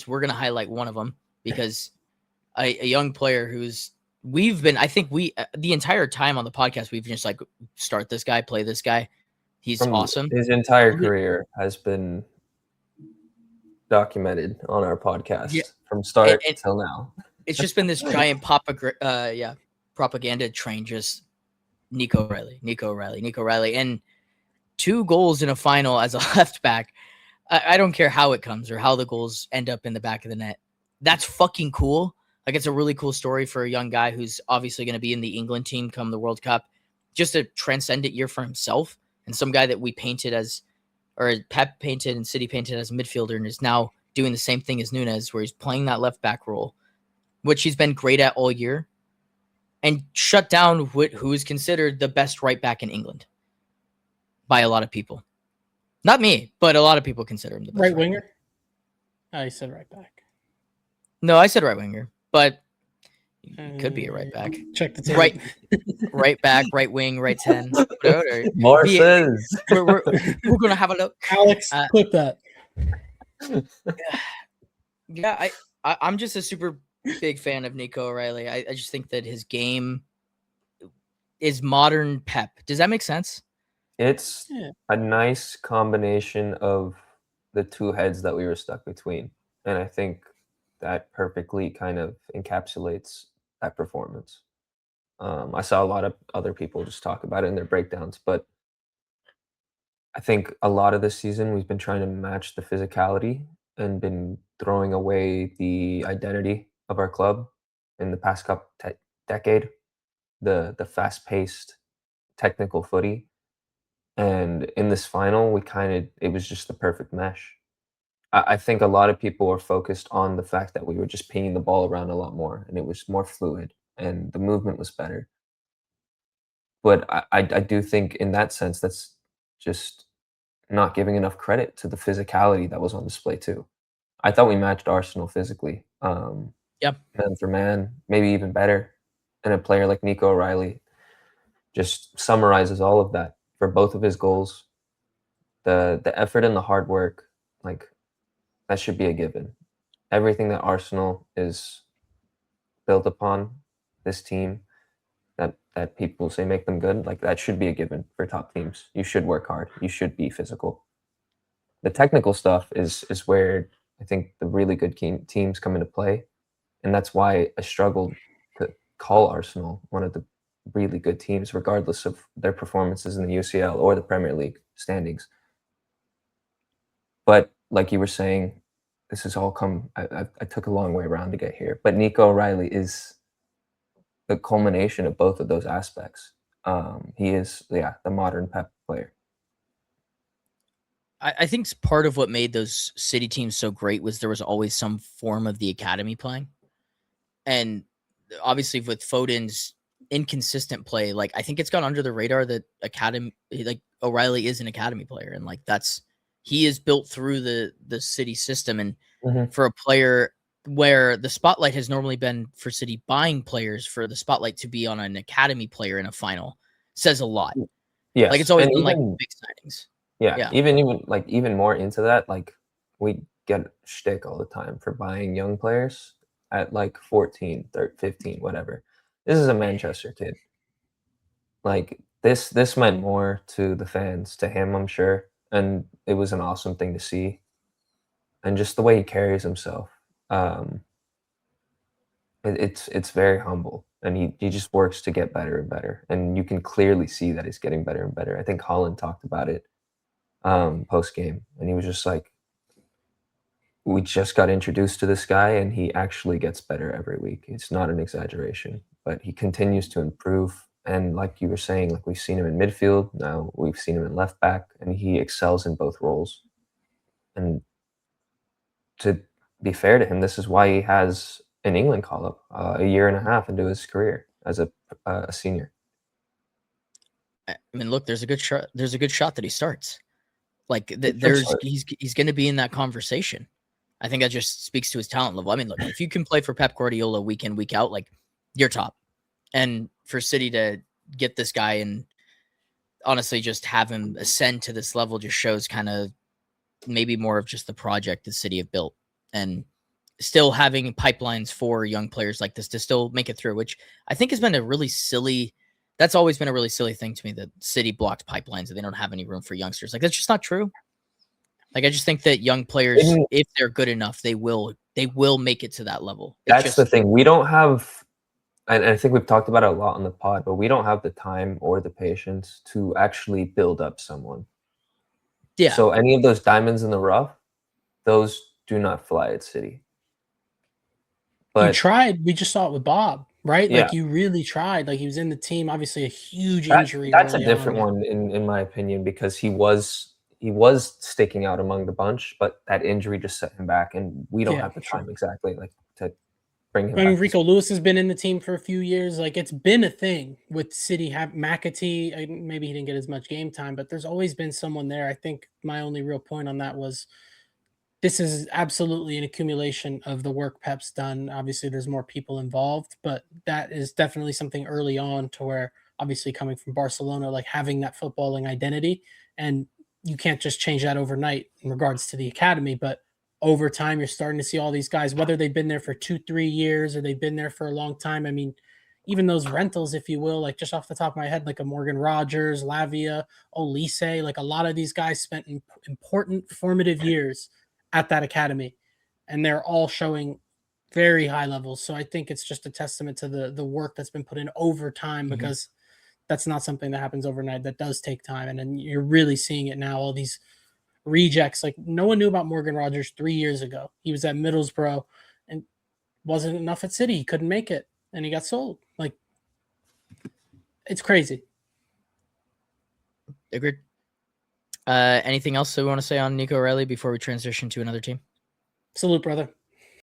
we're going to highlight one of them because a young player who's the entire time on the podcast, we've just like start this guy, play this guy. He's awesome. His entire career has been documented on our podcast from start till now. It's just been this giant propaganda train, just Nico O'Reilly. And 2 goals in a final as a left back. I don't care how it comes or how the goals end up in the back of the net. That's fucking cool. Like, it's a really cool story for a young guy who's obviously going to be in the England team come the World Cup. Just a transcendent year for himself, and some guy that we painted as, or Pep painted and City painted as a midfielder, and is now doing the same thing as Nunes, where he's playing that left back role, which he's been great at all year, and shut down who is considered the best right back in England by a lot of people. Not me, but a lot of people consider him the best right winger. I said right back. No, I said right winger, but could be a right back. Check the tape. Right back, right wing, right 10. More says. We're gonna have a look. Alex, clip that. Yeah, I'm just a super big fan of Nico O'Reilly. I just think that his game is modern Pep. Does that make sense? It's a nice combination of the 2 heads that we were stuck between. And I think that perfectly kind of encapsulates that performance. I saw a lot of other people just talk about it in their breakdowns, but I think a lot of this season we've been trying to match the physicality and been throwing away the identity of our club in the past decade, the fast-paced technical footy. And in this final, it was just the perfect mesh. I think a lot of people are focused on the fact that we were just pinging the ball around a lot more, and it was more fluid, and the movement was better. But I do think in that sense, that's just not giving enough credit to the physicality that was on display too. I thought we matched Arsenal physically. Man for man, maybe even better. And a player like Nico O'Reilly just summarizes all of that for both of his goals. The effort and the hard work, like, that should be a given. Everything that Arsenal is built upon, this team, that people say make them good, like, that should be a given for top teams. You should work hard. You should be physical. The technical stuff is where I think the really good teams come into play. And that's why I struggled to call Arsenal one of the really good teams, regardless of their performances in the UCL or the Premier League standings. But like you were saying, this has all come. I took a long way around to get here. But Nico O'Reilly is the culmination of both of those aspects. He is, the modern Pep player. I think part of what made those City teams so great was there was always some form of the academy playing. And obviously with Foden's inconsistent play, like, I think it's gone under the radar that O'Reilly is an academy player. And like, he is built through the City system. And for a player where the spotlight has normally been for City buying players, for the spotlight to be on an academy player in a final says a lot. Yeah. Like, it's always been like big signings. Yeah. Even more into that, like, we get shtick all the time for buying young players at like 14, 13, 15, whatever. This is a Manchester kid. Like, this meant more to the fans, to him, I'm sure. And it was an awesome thing to see. And just the way he carries himself. It's very humble. And he just works to get better and better. And you can clearly see that he's getting better and better. I think Holland talked about it post-game. And he was just like, we just got introduced to this guy, and he actually gets better every week. It's not an exaggeration, but he continues to improve. And like you were saying, like, we've seen him in midfield. Now we've seen him in left back, and he excels in both roles. And to be fair to him, this is why he has an England call-up a year and a half into his career as a senior. I mean, look, there's a good shot that he starts. Like, he's going to be in that conversation. I think that just speaks to his talent level. I mean, look, if you can play for Pep Guardiola week in, week out, like, you're top. And for City to get this guy and honestly just have him ascend to this level just shows kind of maybe more of just the project the City have built. And still having pipelines for young players like this to still make it through, which I think has been a really silly. That's always been a really silly thing to me, that City blocked pipelines and they don't have any room for youngsters. Like, that's just not true. Like, I just think that young players, if they're good enough, they will make it to that level. That's the thing. We don't have, and I think we've talked about it a lot on the pod, but we don't have the time or the patience to actually build up someone. Yeah. So any of those diamonds in the rough, those do not fly at City. You But tried. We just saw it with Bob, right? Yeah. Like, you really tried. Like, he was in the team. Obviously, a huge injury. That's a early different on. one in my opinion, because he was sticking out among the bunch, but that injury just set him back, and we don't have the time exactly like to bring him. I mean, back. Rico Lewis has been in the team for a few years. Like, it's been a thing with City. Have McAtee. Maybe he didn't get as much game time, but there's always been someone there. I think my only real point on that was, this is absolutely an accumulation of the work Pep's done. Obviously, there's more people involved, but that is definitely something early on to where, obviously coming from Barcelona, like having that footballing identity, and you can't just change that overnight in regards to the academy, but over time, you're starting to see all these guys, whether they've been there for 2-3 years or they've been there for a long time. I mean, even those rentals, if you will, like just off the top of my head, like a Morgan Rogers, Lavia, Olise, like a lot of these guys spent important formative years at that academy, and they're all showing very high levels. So I think it's just a testament to the work that's been put in over time, because that's not something that happens overnight. That does take time. And then you're really seeing it now. All these rejects, like no one knew about Morgan Rogers 3 years ago. He was at Middlesbrough and wasn't enough at City. He couldn't make it and he got sold. Like, it's crazy. Agreed. Anything else that we want to say on Nico O'Reilly before we transition to another team? Salute, brother.